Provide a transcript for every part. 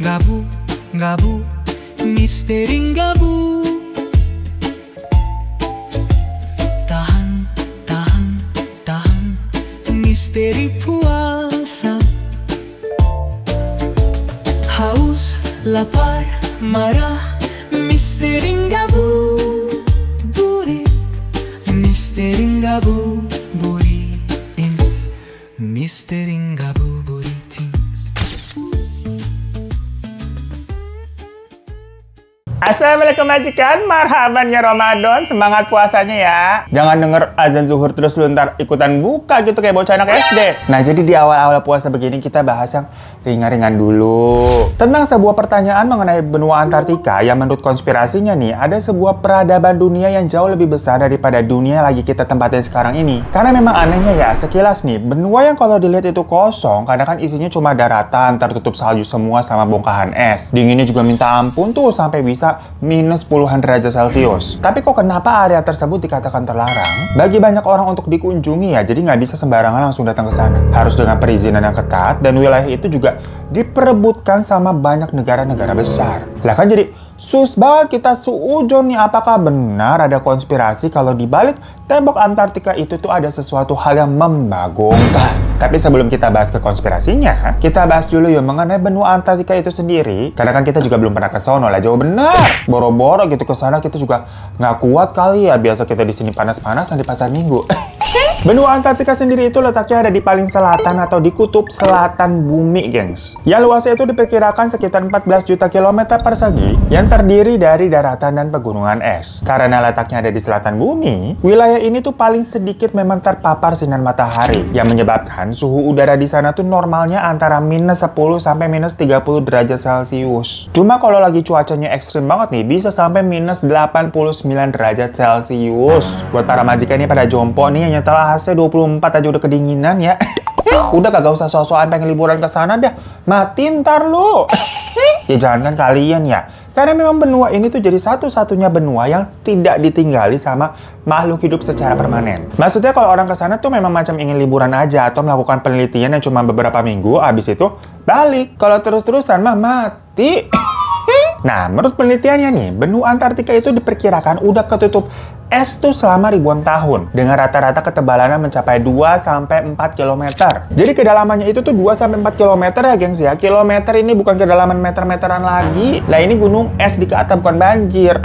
Gabu, gabu, misteri gabu. Tahan, tahan, tahan, misteri puasa. Haus, lapar, marah, misteri gabu burit. Misteri gabu burit. Misteri gabu burit. Assalamualaikum majikan, marhaban ya Ramadan, semangat puasanya ya. Jangan denger azan zuhur terus lu ntar ikutan buka gitu kayak bocah anak SD. Nah jadi di awal-awal puasa begini kita bahas yang ringan-ringan dulu. Tentang sebuah pertanyaan mengenai benua Antartika yang menurut konspirasinya nih, ada sebuah peradaban dunia yang jauh lebih besar daripada dunia yang lagi kita tempatin sekarang ini. Karena memang anehnya ya, sekilas nih, benua yang kalau dilihat itu kosong, karena kan isinya cuma daratan, tertutup salju semua sama bongkahan es. Dinginnya juga minta ampun tuh sampai bisa minus puluhan derajat Celcius. Tapi kok kenapa area tersebut dikatakan terlarang? Bagi banyak orang untuk dikunjungi ya, jadi nggak bisa sembarangan langsung datang ke sana. Harus dengan perizinan yang ketat, dan wilayah itu juga diperebutkan sama banyak negara-negara besar. Lah kan jadi sus banget kita suujon nih, apakah benar ada konspirasi kalau di balik tembok Antartika itu tuh ada sesuatu hal yang membagongkan? Tapi sebelum kita bahas ke konspirasinya, kita bahas dulu ya mengenai benua Antartika itu sendiri. Karena kan kita juga belum pernah ke sono lah, jauh benar. Boro-boro gitu ke sana kita juga nggak kuat kali ya, biasa kita di sini panas-panasan di pasar minggu. Benua Antartika sendiri itu letaknya ada di paling selatan atau di kutub selatan bumi, gengs. Yang luasnya itu diperkirakan sekitar 14 juta kilometer persegi yang terdiri dari daratan dan pegunungan es. Karena letaknya ada di selatan bumi, wilayah ini tuh paling sedikit memang terpapar sinar matahari yang menyebabkan suhu udara di sana tuh normalnya antara minus 10 sampai minus 30 derajat Celcius. Cuma kalau lagi cuacanya ekstrim banget nih, bisa sampai minus 89 derajat Celcius. Buat para majikan ini pada jompo nih yang nyetel AC 24 aja udah kedinginan ya. Udah kagak usah so-soan pengen liburan ke sana dah. Mati ntar lu. Ya jangankan kalian ya. Karena memang benua ini tuh jadi satu-satunya benua yang tidak ditinggali sama makhluk hidup secara permanen. Maksudnya kalau orang ke sana tuh memang macam ingin liburan aja atau melakukan penelitian yang cuma beberapa minggu, abis itu balik. Kalau terus-terusan mah mati. Nah, menurut penelitiannya nih, benua Antartika itu diperkirakan udah ketutup es tuh selama ribuan tahun dengan rata-rata ketebalannya mencapai 2-4 km. Jadi kedalamannya itu tuh 2-4 km ya gengs ya. Kilometer ini bukan kedalaman meter-meteran lagi. Lah ini gunung es di atas bukan banjir.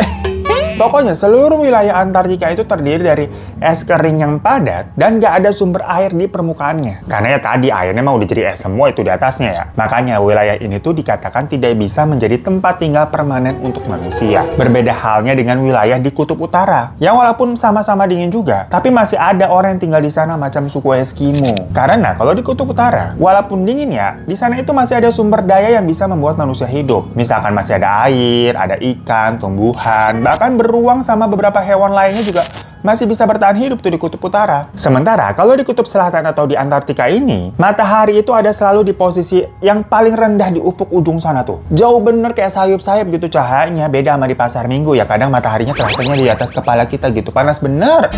Pokoknya seluruh wilayah Antartika itu terdiri dari es kering yang padat dan nggak ada sumber air di permukaannya. Karena ya tadi airnya mau udah jadi es semua itu di atasnya ya. Makanya wilayah ini tuh dikatakan tidak bisa menjadi tempat tinggal permanen untuk manusia. Berbeda halnya dengan wilayah di kutub utara, yang walaupun sama-sama dingin juga, tapi masih ada orang yang tinggal di sana macam suku Eskimo. Karena kalau di kutub utara, walaupun dingin ya, di sana itu masih ada sumber daya yang bisa membuat manusia hidup. Misalkan masih ada air, ada ikan, tumbuhan, bahkan beruang sama beberapa hewan lainnya juga masih bisa bertahan hidup tuh di kutub utara. Sementara kalau di kutub selatan atau di Antartika ini, matahari itu ada selalu di posisi yang paling rendah di ufuk ujung sana tuh. Jauh bener kayak sayup-sayup gitu cahayanya, beda sama di pasar minggu ya, kadang mataharinya terasanya di atas kepala kita gitu, panas bener.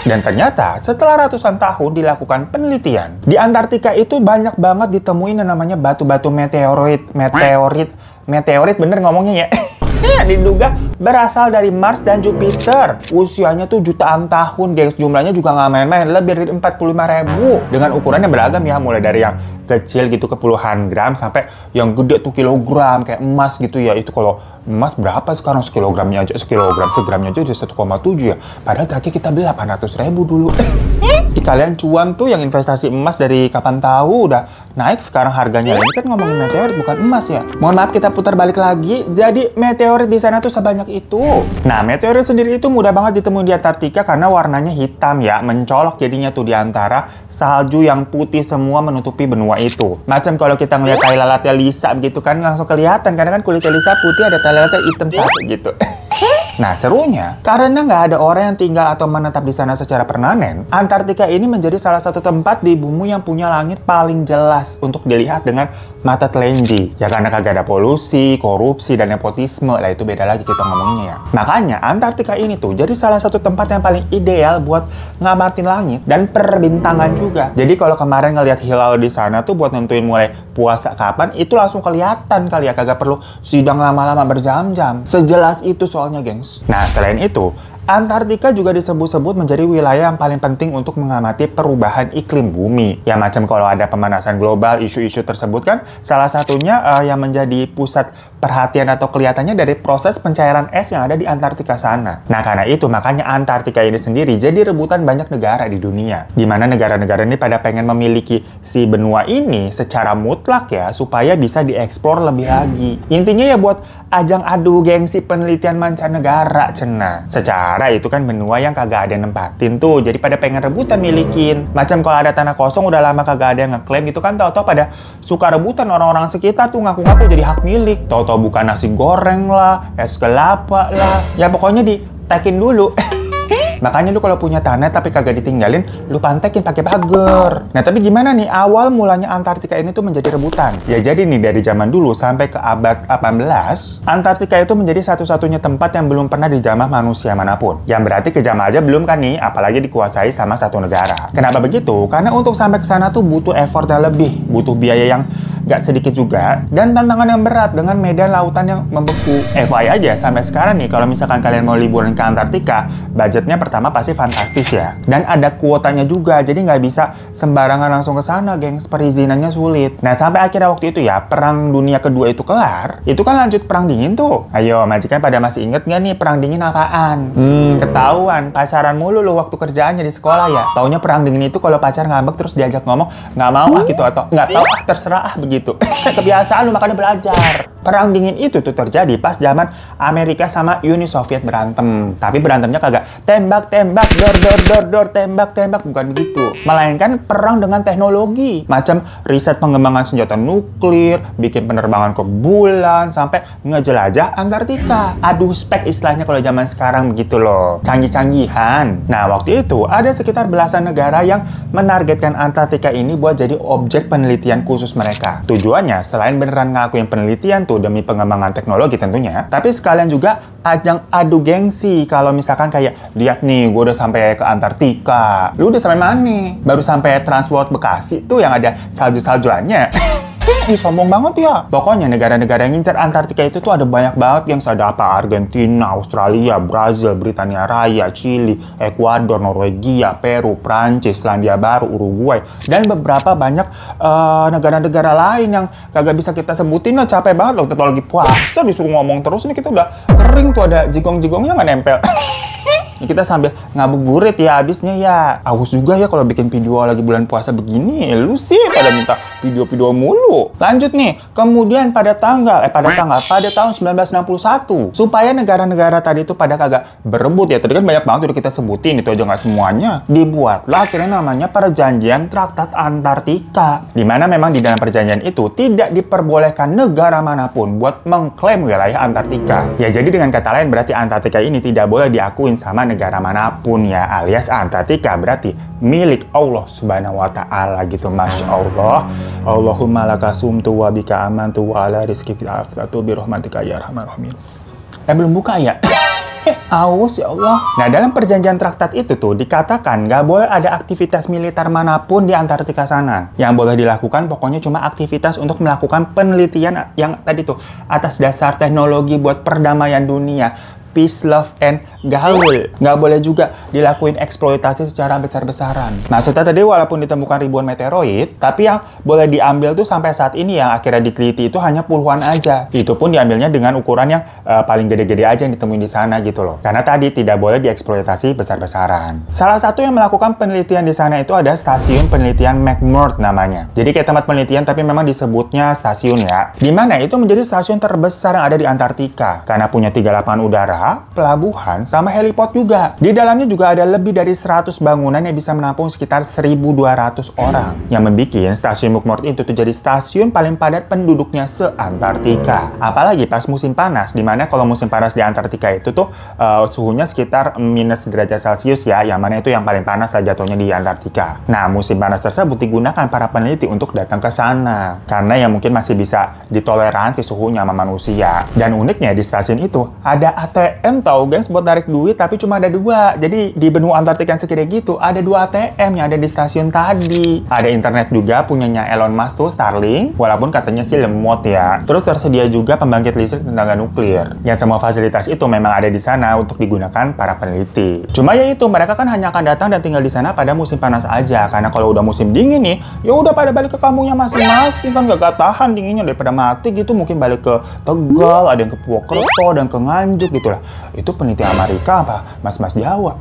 Dan ternyata setelah ratusan tahun dilakukan penelitian, di Antartika itu banyak banget ditemuin yang namanya batu-batu meteorit bener ngomongnya ya. Diduga berasal dari Mars dan Jupiter. Usianya tuh jutaan tahun, gengs. Jumlahnya juga nggak main-main, lebih dari 45.000. Dengan ukurannya beragam ya, mulai dari yang kecil gitu ke puluhan gram sampai yang gede tuh kilogram kayak emas gitu ya. Itu kalau emas berapa sekarang sekilogramnya aja, segramnya aja udah 1,7 ya. Padahal terakhir kita beli 800.000 dulu. Kalian cuan tuh yang investasi emas dari kapan tahu udah naik sekarang harganya. Ini kan ngomongin meteorit bukan emas ya. Mohon maaf kita putar balik lagi. Jadi meteorit di sana tuh sebanyak itu. Nah, meteorit sendiri itu mudah banget ditemuin di Antartika karena warnanya hitam ya, mencolok jadinya tuh di antara salju yang putih semua menutupi benua itu. Macam kalau kita ngeliat tai lalatnya Lisa gitu kan langsung kelihatan karena kan kulitnya Lisa putih, ada tai lalatnya hitam satu gitu. Nah, serunya, karena nggak ada orang yang tinggal atau menetap di sana secara permanen, Antartika ini menjadi salah satu tempat di bumi yang punya langit paling jelas untuk dilihat dengan mata telenji. Ya karena kagak ada polusi, korupsi, dan nepotisme. Lah itu beda lagi kita ngomongnya ya. Makanya, Antartika ini tuh jadi salah satu tempat yang paling ideal buat ngamatin langit dan perbintangan juga. Jadi kalau kemarin ngelihat hilal di sana tuh buat nentuin mulai puasa kapan, itu langsung kelihatan kali ya. Kagak perlu sidang lama-lama berjam-jam. Sejelas itu soalnya, gengs. Nah, selain itu, Antartika juga disebut-sebut menjadi wilayah yang paling penting untuk mengamati perubahan iklim bumi. Ya macam kalau ada pemanasan global, isu-isu tersebut kan salah satunya yang menjadi pusat perhatian atau kelihatannya dari proses pencairan es yang ada di Antartika sana. Nah karena itu makanya Antartika ini sendiri jadi rebutan banyak negara di dunia. Dimana negara-negara ini pada pengen memiliki si benua ini secara mutlak ya supaya bisa dieksplor lebih lagi. Intinya ya buat ajang adu gengsi penelitian mancanegara cena. Secara itu kan benua yang kagak ada yang nempatin tuh, jadi pada pengen rebutan milikin. Macam kalau ada tanah kosong udah lama kagak ada yang ngeklaim gitu kan, tau-tau pada suka rebutan orang-orang sekitar tuh ngaku-ngaku jadi hak milik. Tau-tau bukan nasi goreng lah, es kelapa lah, ya pokoknya ditekin dulu. Makanya lu kalau punya tanah tapi kagak ditinggalin, lu pantekin pakai pagar. Nah tapi gimana nih awal mulanya Antartika ini tuh menjadi rebutan? Ya jadi nih dari zaman dulu sampai ke abad 18, Antartika itu menjadi satu-satunya tempat yang belum pernah dijamah manusia manapun. Yang berarti kejamah aja belum kan nih, apalagi dikuasai sama satu negara. Kenapa begitu? Karena untuk sampai ke sana tuh butuh effort yang lebih, butuh biaya yang gak sedikit juga, dan tantangan yang berat dengan medan lautan yang membeku. FYI aja, sampai sekarang nih kalau misalkan kalian mau liburan ke Antartika, budgetnya pertama pasti fantastis ya. Dan ada kuotanya juga, jadi nggak bisa sembarangan langsung ke sana, gengs. Perizinannya sulit. Nah, sampai akhirnya waktu itu ya, Perang Dunia Kedua itu kelar, itu kan lanjut Perang Dingin tuh. Ayo, majikan pada masih inget nggak nih Perang Dingin apaan? Ketahuan, pacaran mulu lo waktu kerjaannya di sekolah ya. Taunya Perang Dingin itu kalau pacar ngambek terus diajak ngomong, nggak mau ah gitu, atau nggak tahu ah terserah ah begitu. Kebiasaan lu makanya belajar. Perang Dingin itu tuh terjadi pas zaman Amerika sama Uni Soviet berantem. Tapi berantemnya kagak tembak-tembak, dor, tembak-tembak, bukan begitu. Melainkan perang dengan teknologi. Macam riset pengembangan senjata nuklir, bikin penerbangan ke bulan, sampai ngejelajah Antartika. Aduh, spek istilahnya kalau zaman sekarang begitu loh. Canggih-canggihan. Nah, waktu itu ada sekitar belasan negara yang menargetkan Antartika ini buat jadi objek penelitian khusus mereka. Tujuannya, selain beneran ngakuin penelitian tuh demi pengembangan teknologi tentunya, tapi sekalian juga ajang adu gengsi. Kalau misalkan kayak, lihat nih, gue udah sampai ke Antartika. Lu udah sampai mana? Baru sampai Transworld Bekasi tuh yang ada salju-saljuannya. Ih, sombong banget ya. Pokoknya negara-negara yang ngincar Antartika itu tuh ada banyak banget yang ada apa? Argentina, Australia, Brazil, Britania Raya, Chili, Ekuador, Norwegia, Peru, Prancis, Selandia Baru, Uruguay, dan beberapa banyak negara-negara lain yang kagak bisa kita sebutin lah. Capek banget loh, kita lagi puasa disuruh ngomong terus. Ini kita udah kering tuh, ada jigong-jigongnya nggak nempel. Kita sambil ngabuburit ya abisnya ya. Aus juga ya kalau bikin video lagi bulan puasa begini. Lu sih pada minta video-video mulu. Lanjut nih. Kemudian pada tahun 1961, supaya negara-negara tadi itu pada kagak berebut ya. Tadi kan banyak banget udah kita sebutin, itu aja nggak semuanya. Dibuatlah akhirnya namanya Perjanjian Traktat Antartika. Dimana memang di dalam perjanjian itu tidak diperbolehkan negara manapun buat mengklaim wilayah Antartika. Ya jadi dengan kata lain berarti Antartika ini tidak boleh diakuin sama negara manapun ya, alias Antartika berarti milik Allah Subhanahu wa Ta'ala gitu. Masya Allah. Allahumma lakasumtu wa bika amantu wa ala rizkika aflatu birahmatika ya arhamar rahimin. Belum buka ya? Aus ya Allah. Nah, dalam perjanjian traktat itu tuh dikatakan nggak boleh ada aktivitas militer manapun di Antartika sana. Yang boleh dilakukan pokoknya cuma aktivitas untuk melakukan penelitian yang tadi tuh atas dasar teknologi buat perdamaian dunia. Peace, love, and gaul. Nggak boleh juga dilakuin eksploitasi secara besar-besaran. Maksudnya tadi walaupun ditemukan ribuan meteoroid, tapi yang boleh diambil tuh sampai saat ini yang akhirnya diteliti itu hanya puluhan aja. Itu pun diambilnya dengan ukuran yang paling gede-gede aja yang ditemuin di sana gitu loh. Karena tadi tidak boleh dieksploitasi besar-besaran. Salah satu yang melakukan penelitian di sana itu ada stasiun penelitian McMurdo namanya. Jadi kayak tempat penelitian tapi memang disebutnya stasiun ya. Dimana itu menjadi stasiun terbesar yang ada di Antartika. Karena punya 3 lapangan udara, bandara, pelabuhan, sama heliport juga. Di dalamnya juga ada lebih dari 100 bangunan yang bisa menampung sekitar 1.200 orang. Yang membuat stasiun McMurdo itu tuh jadi stasiun paling padat penduduknya se-Antartika. Apalagi pas musim panas, dimana kalau musim panas di Antartika itu tuh suhunya sekitar minus derajat Celcius ya, yang mana itu yang paling panas lah jatuhnya di Antartika. Nah, musim panas tersebut digunakan para peneliti untuk datang ke sana. Karena ya mungkin masih bisa ditoleransi suhunya sama manusia. Dan uniknya di stasiun itu ada ATM tau guys buat tarik duit, tapi cuma ada 2. Jadi di benua Antartika yang segede gitu ada 2 ATM yang ada di stasiun tadi. Ada internet juga punyanya Elon Musk tuh, Starlink, walaupun katanya sih lemot ya. Terus tersedia juga pembangkit listrik tenaga nuklir. Yang semua fasilitas itu memang ada di sana untuk digunakan para peneliti. Cuma ya itu, mereka kan hanya akan datang dan tinggal di sana pada musim panas aja. Karena kalau udah musim dingin nih, ya udah pada balik ke kampungnya masing-masing, kan gak tahan dinginnya, daripada mati gitu mungkin balik ke Tegal, ada yang ke Purwokerto dan ke Nganjuk gitu lah. Itu peneliti Amerika apa mas-mas Jawa.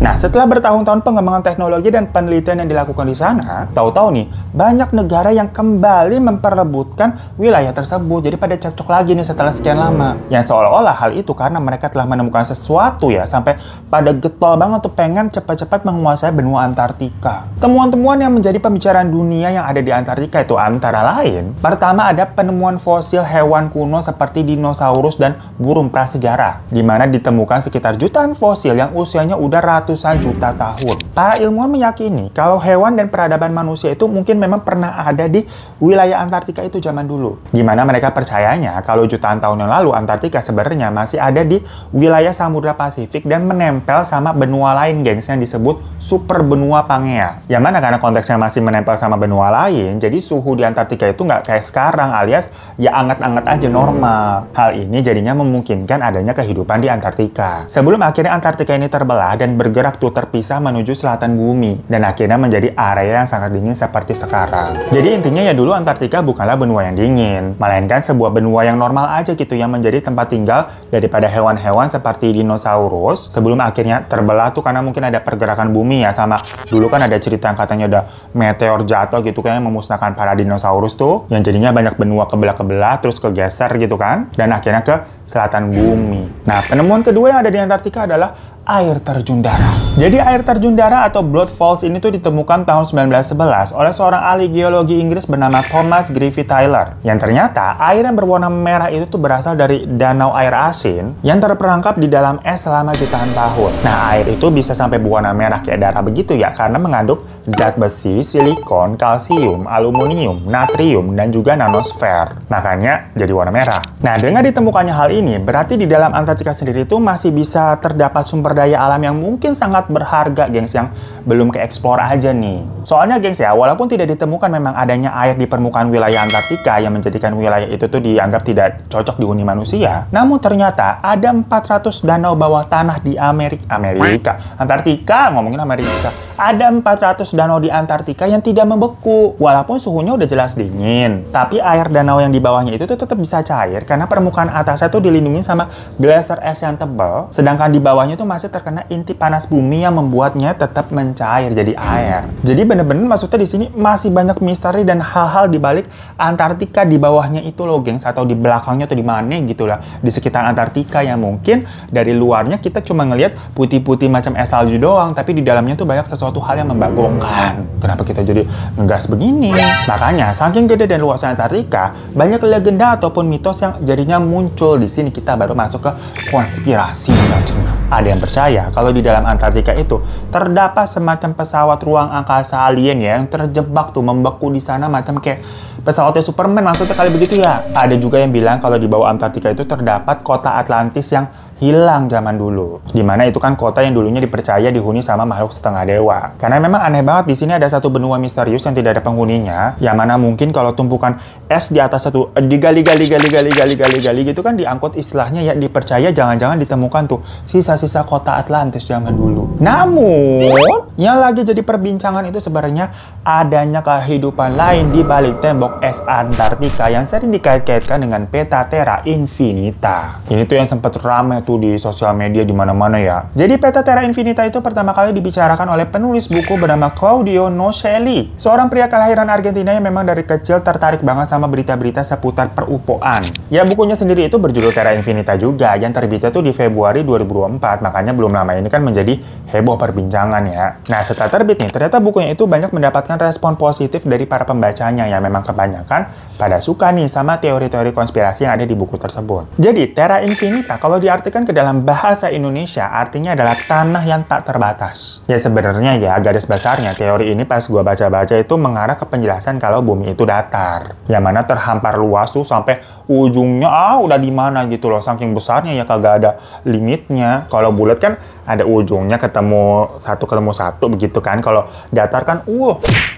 Nah, setelah bertahun-tahun pengembangan teknologi dan penelitian yang dilakukan di sana, tahu-tahu nih, banyak negara yang kembali memperebutkan wilayah tersebut. Jadi pada cekcok lagi nih setelah sekian lama. Yang seolah-olah hal itu karena mereka telah menemukan sesuatu ya, sampai pada getol banget tuh pengen cepat-cepat menguasai benua Antartika. Temuan-temuan yang menjadi pembicaraan dunia yang ada di Antartika itu antara lain, pertama ada penemuan fosil hewan kuno seperti dinosaurus dan burung prasejarah, di mana ditemukan sekitar jutaan fosil yang usianya udah ratusan juta tahun. Para ilmuwan meyakini kalau hewan dan peradaban manusia itu mungkin memang pernah ada di wilayah Antartika itu zaman dulu. Di mana mereka percayanya kalau jutaan tahun yang lalu Antartika sebenarnya masih ada di wilayah Samudra Pasifik dan menempel sama benua lain, gengs, yang disebut super benua Pangea. Yang mana karena konteksnya masih menempel sama benua lain, jadi suhu di Antartika itu nggak kayak sekarang, alias ya anget-anget aja normal. Hal ini jadinya memungkinkan adanya kehidupan di Antartika. Sebelum akhirnya Antartika ini terbelah dan bergerak tuh terpisah menuju selatan bumi, dan akhirnya menjadi area yang sangat dingin seperti sekarang. Jadi intinya ya dulu Antartika bukanlah benua yang dingin, melainkan sebuah benua yang normal aja gitu, yang menjadi tempat tinggal daripada hewan-hewan seperti dinosaurus sebelum akhirnya terbelah tuh karena mungkin ada pergerakan bumi ya, sama dulu kan ada cerita yang katanya ada meteor jatuh gitu kan yang memusnahkan para dinosaurus tuh, yang jadinya banyak benua kebelah-kebelah terus kegeser gitu kan, dan akhirnya ke selatan bumi. Nah, penemuan kedua yang ada di Antartika adalah air terjun darah. Jadi air terjun darah atau Blood Falls ini tuh ditemukan tahun 1911 oleh seorang ahli geologi Inggris bernama Thomas Griffith Taylor. Yang ternyata air yang berwarna merah itu tuh berasal dari danau air asin yang terperangkap di dalam es selama jutaan tahun. Nah, air itu bisa sampai berwarna merah kayak darah begitu ya karena mengandung zat besi, silikon, kalsium, aluminium, natrium, dan juga nanosfer. Makanya jadi warna merah. Nah, dengan ditemukannya hal ini, berarti di dalam Antartika sendiri itu masih bisa terdapat sumber daya alam yang mungkin sangat berharga, gengs, yang belum keeksplor aja nih. Soalnya, gengs ya, walaupun tidak ditemukan memang adanya air di permukaan wilayah Antartika yang menjadikan wilayah itu tuh dianggap tidak cocok dihuni manusia, namun ternyata ada 400 danau bawah tanah di Antartika, ngomongin Amerika. Ada 400 danau di Antartika yang tidak membeku, walaupun suhunya udah jelas dingin. Tapi air danau yang di bawahnya itu tuh tetap bisa cair karena permukaan atasnya tuh dilindungi sama glacier es yang tebal, sedangkan di bawahnya tuh masih terkena inti panas bumi yang membuatnya tetap mencair jadi air. Jadi bener-bener maksudnya di sini masih banyak misteri dan hal-hal di balik Antartika di bawahnya itu loh, gengs, atau di belakangnya atau di mana gitu lah, di sekitar Antartika yang mungkin dari luarnya kita cuma ngelihat putih-putih macam es salju doang, tapi di dalamnya tuh banyak sesuatu hal yang membagongkan. Kenapa kita jadi ngegas begini? Makanya saking gede dan luasnya Antartika, banyak legenda ataupun mitos yang jadinya muncul. Di sini kita baru masuk ke konspirasi macamnya. Ada yang percaya kalau di dalam Antartika itu terdapat semacam pesawat ruang angkasa alien ya yang terjebak tuh membeku di sana macam kayak pesawatnya Superman, maksudnya kali begitu ya. Ada juga yang bilang kalau di bawah Antartika itu terdapat kota Atlantis yang hilang zaman dulu. Dimana itu kan kota yang dulunya dipercaya dihuni sama makhluk setengah dewa. Karena memang aneh banget, di sini ada satu benua misterius yang tidak ada penghuninya, yang mana mungkin kalau tumpukan es di atas satu digali gitu kan diangkut, istilahnya ya dipercaya jangan-jangan ditemukan tuh sisa-sisa kota Atlantis zaman dulu. Namun yang lagi jadi perbincangan itu sebenarnya adanya kehidupan lain di balik tembok es Antartika yang sering dikait-kaitkan dengan peta terra infinita. Ini tuh yang sempat ramai tuh di sosial media di mana-mana ya. Jadi peta Terra Infinita itu pertama kali dibicarakan oleh penulis buku bernama Claudio Nocelli, seorang pria kelahiran Argentina yang memang dari kecil tertarik banget sama berita-berita seputar per-UFO-an. Ya, bukunya sendiri itu berjudul Terra Infinita juga, yang terbitnya tuh di Februari 2024, makanya belum lama ini kan menjadi heboh perbincangan ya. Nah, setelah terbit nih, ternyata bukunya itu banyak mendapatkan respon positif dari para pembacanya yang memang kebanyakan pada suka nih sama teori-teori konspirasi yang ada di buku tersebut. Jadi, Terra Infinita kalau diartikan ke dalam bahasa Indonesia artinya adalah tanah yang tak terbatas. Ya sebenarnya ya, garis besarnya teori ini pas gua baca-baca itu mengarah ke penjelasan kalau bumi itu datar. Yang mana terhampar luas tuh sampai ujungnya udah di mana gitu loh. Saking besarnya ya kagak ada limitnya. Kalau bulat kan ada ujungnya ketemu satu begitu kan. Kalau datar kan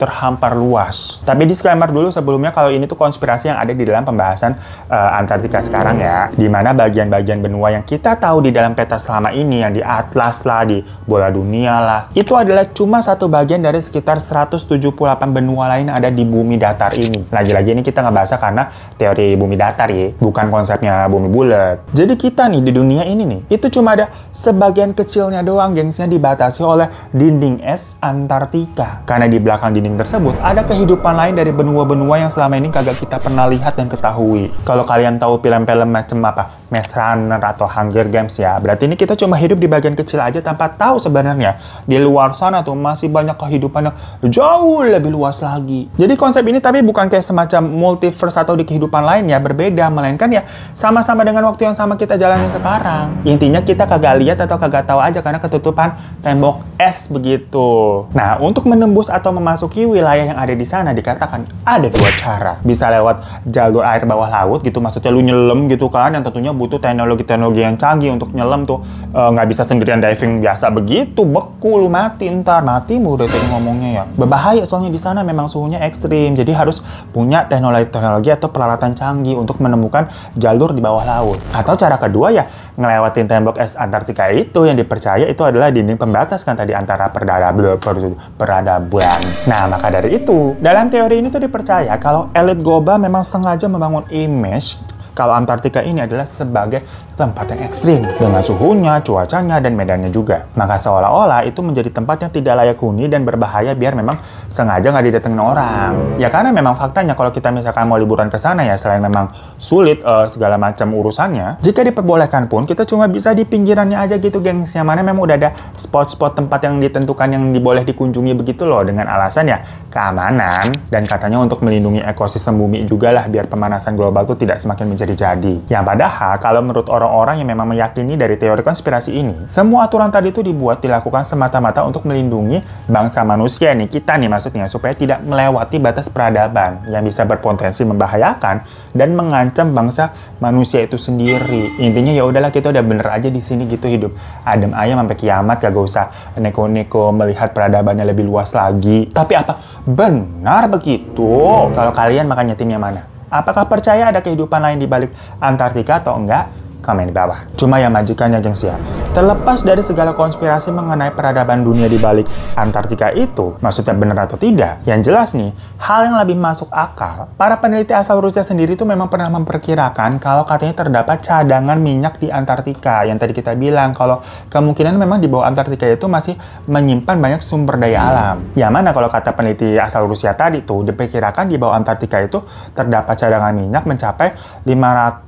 terhampar luas. Tapi disclaimer dulu sebelumnya kalau ini tuh konspirasi yang ada di dalam pembahasan Antartika sekarang ya. Dimana bagian-bagian benua yang kita tahu di dalam peta selama ini, yang di atlas lah, di bola dunia lah, itu adalah cuma satu bagian dari sekitar 178 benua lain ada di bumi datar ini. Lagi-lagi ini kita ngebahas karena teori bumi datar ya, bukan konsepnya bumi bulat. Jadi kita nih di dunia ini nih, itu cuma ada sebagian kecilnya doang gengsnya dibatasi oleh dinding es Antartika. Karena di belakang dinding tersebut ada kehidupan lain dari benua-benua yang selama ini kagak kita pernah lihat dan ketahui. Kalau kalian tahu film-film macam apa, Maze Runner atau Hunger Games ya, berarti ini kita cuma hidup di bagian kecil aja tanpa tahu sebenarnya di luar sana tuh masih banyak kehidupan yang jauh lebih luas lagi. Jadi konsep ini tapi bukan kayak semacam multiverse atau di kehidupan lain ya, berbeda, melainkan ya sama-sama dengan waktu yang sama kita jalanin sekarang. Intinya kita kagak lihat atau kagak tahu aja karena ketutupan tembok es begitu. Nah, untuk menembus atau memasuki wilayah yang ada di sana dikatakan ada dua cara. Bisa lewat jalur air bawah laut gitu, maksudnya lu nyelam gitu kan, yang tentunya butuh teknologi-teknologi yang canggih untuk nyelam tuh. Nggak bisa sendirian diving biasa begitu, beku lu mati, ntar matimu udah tadi ngomongnya ya. Berbahaya soalnya di sana memang suhunya ekstrim, jadi harus punya teknologi atau peralatan canggih untuk menemukan jalur di bawah laut. Atau cara kedua ya ngelewatin tembok es Antartika itu yang dipercaya itu adalah dinding pembatas kan tadi antara peradaban. Nah, maka dari itu dalam teori ini tuh dipercaya kalau elit global memang sengaja membangun image kalau Antartika ini adalah sebagai tempat yang ekstrim dengan suhunya, cuacanya, dan medannya juga. Maka seolah-olah itu menjadi tempat yang tidak layak huni dan berbahaya biar memang sengaja nggak didatengin orang. Ya karena memang faktanya kalau kita misalkan mau liburan ke sana ya, selain memang sulit segala macam urusannya, jika diperbolehkan pun kita cuma bisa di pinggirannya aja gitu gengs, yang mana memang udah ada spot-spot tempat yang ditentukan yang boleh dikunjungi begitu loh, dengan alasan ya keamanan dan katanya untuk melindungi ekosistem bumi juga lah biar pemanasan global tuh tidak semakin menjadi-jadi. Yang padahal kalau menurut orang-orang yang memang meyakini dari teori konspirasi ini, semua aturan tadi itu dilakukan semata-mata untuk melindungi bangsa manusia nih, kita nih maksudnya, supaya tidak melewati batas peradaban yang bisa berpotensi membahayakan dan mengancam bangsa manusia itu sendiri. Intinya ya udahlah kita udah bener aja di sini gitu, hidup adem ayam sampai kiamat, kagak usah neko-neko melihat peradabannya lebih luas lagi. Tapi apa benar begitu? Kalau kalian makanya tim yang mana? Apakah percaya ada kehidupan lain di balik Antartika atau enggak? Komen di bawah. Cuma ya majikannya gengs ya, terlepas dari segala konspirasi mengenai peradaban dunia di balik Antartika itu, maksudnya benar atau tidak, yang jelas nih, hal yang lebih masuk akal, para peneliti asal Rusia sendiri tuh memang pernah memperkirakan kalau katanya terdapat cadangan minyak di Antartika, yang tadi kita bilang kalau kemungkinan memang di bawah Antartika itu masih menyimpan banyak sumber daya alam. Yang mana kalau kata peneliti asal Rusia tadi tuh, diperkirakan di bawah Antartika itu terdapat cadangan minyak mencapai 511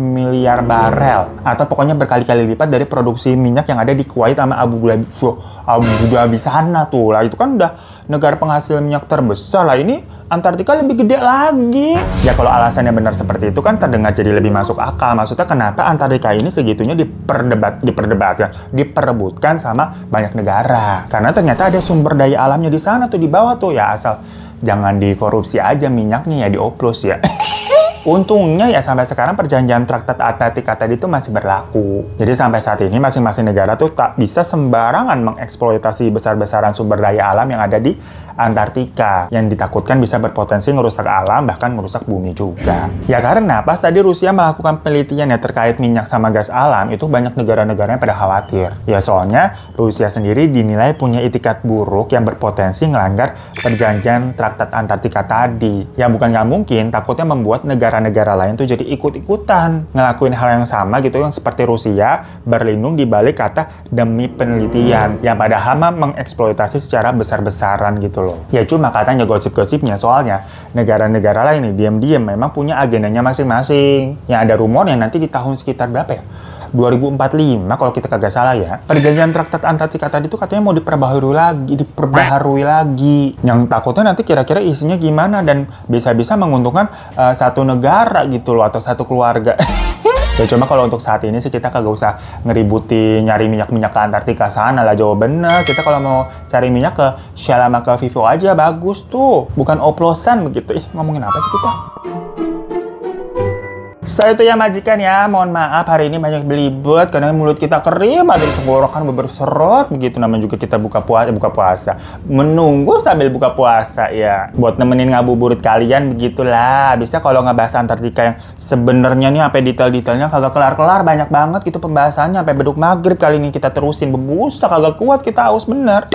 miliar barel, atau pokoknya berkali-kali lipat dari produksi minyak yang ada di Kuwait sama Abu Dhabi sana tuh lah. Itu kan udah negara penghasil minyak terbesar lah, ini Antartika lebih gede lagi. Ya kalau alasannya benar seperti itu kan terdengar jadi lebih masuk akal. Maksudnya kenapa Antartika ini segitunya diperebutkan sama banyak negara? Karena ternyata ada sumber daya alamnya di sana tuh di bawah tuh ya, asal jangan dikorupsi aja minyaknya ya, dioplos ya. Untungnya ya sampai sekarang perjanjian Traktat Antartika tadi itu masih berlaku. Jadi sampai saat ini masing-masing negara tuh tak bisa sembarangan mengeksploitasi besar-besaran sumber daya alam yang ada di Antartika, yang ditakutkan bisa berpotensi ngerusak alam, bahkan ngerusak bumi juga. Ya karena pas tadi Rusia melakukan penelitian ya terkait minyak sama gas alam, itu banyak negara-negara yang pada khawatir. Ya soalnya Rusia sendiri dinilai punya itikat buruk yang berpotensi ngelanggar perjanjian Traktat Antartika tadi. Yang bukan nggak mungkin, takutnya membuat negara negara-negara lain tuh jadi ikut-ikutan ngelakuin hal yang sama gitu, yang seperti Rusia berlindung di balik kata demi penelitian, yang padahal mengeksploitasi secara besar-besaran gitu loh. Ya cuma katanya gosip-gosipnya, soalnya negara-negara lain nih diam-diam memang punya agendanya masing-masing. Yang ada rumor yang nanti di tahun sekitar berapa ya? 2045 kalau kita kagak salah ya. Perjanjian Traktat Antartika tadi tuh katanya mau diperbaharui lagi. Yang takutnya nanti kira-kira isinya gimana dan bisa-bisa menguntungkan satu negara gitu loh, atau satu keluarga. Ya cuma kalau untuk saat ini sih kita kagak usah ngeributi nyari minyak-minyak ke Antartika sana lah, jauh bener. Kita kalau mau cari minyak ke Shell sama ke Vivo aja bagus tuh. Bukan oplosan begitu. Ngomongin apa sih kita? So itu ya majikan ya, mohon maaf hari ini banyak belibet karena mulut kita kering, ada tenggorokan berserot begitu. Namanya juga kita buka puasa, menunggu sambil buka puasa ya, buat nemenin ngabuburit kalian begitulah. Bisa kalau ngebahas Antartika yang sebenarnya nih sampai detail-detailnya kagak kelar-kelar, banyak banget gitu pembahasannya sampai beduk maghrib kali ini kita terusin, bebusa kagak kuat kita haus bener.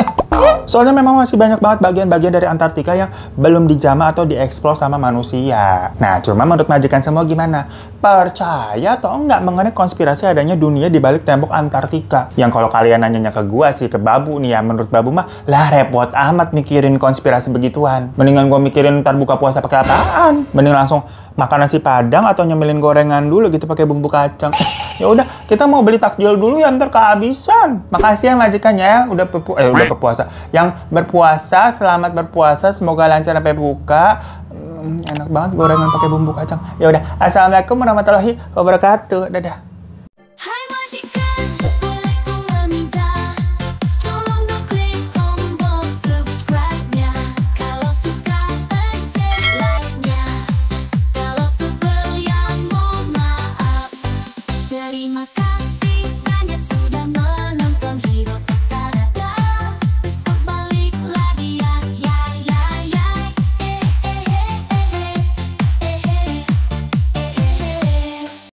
Soalnya memang masih banyak banget bagian-bagian dari Antartika yang belum dijamah atau dieksplor sama manusia. Nah, cuma menurut majikan semua gimana? Percaya atau enggak mengenai konspirasi adanya dunia di balik tembok Antartika? Yang kalau kalian nanyanya ke gua sih, ke Babu nih ya, menurut Babu mah, lah repot amat mikirin konspirasi begituan. Mendingan gua mikirin ntar buka puasa pakai apaan? Mending langsung makan nasi padang atau nyemilin gorengan dulu gitu pakai bumbu kacang. Ya udah, kita mau beli takjil dulu ya, ntar kehabisan. Makasih ya majikannya ya, udah berpuasa. Yang berpuasa, selamat berpuasa, semoga lancar sampai buka. Enak banget gorengan pakai bumbu kacang. Ya udah, assalamualaikum warahmatullahi wabarakatuh. Dadah.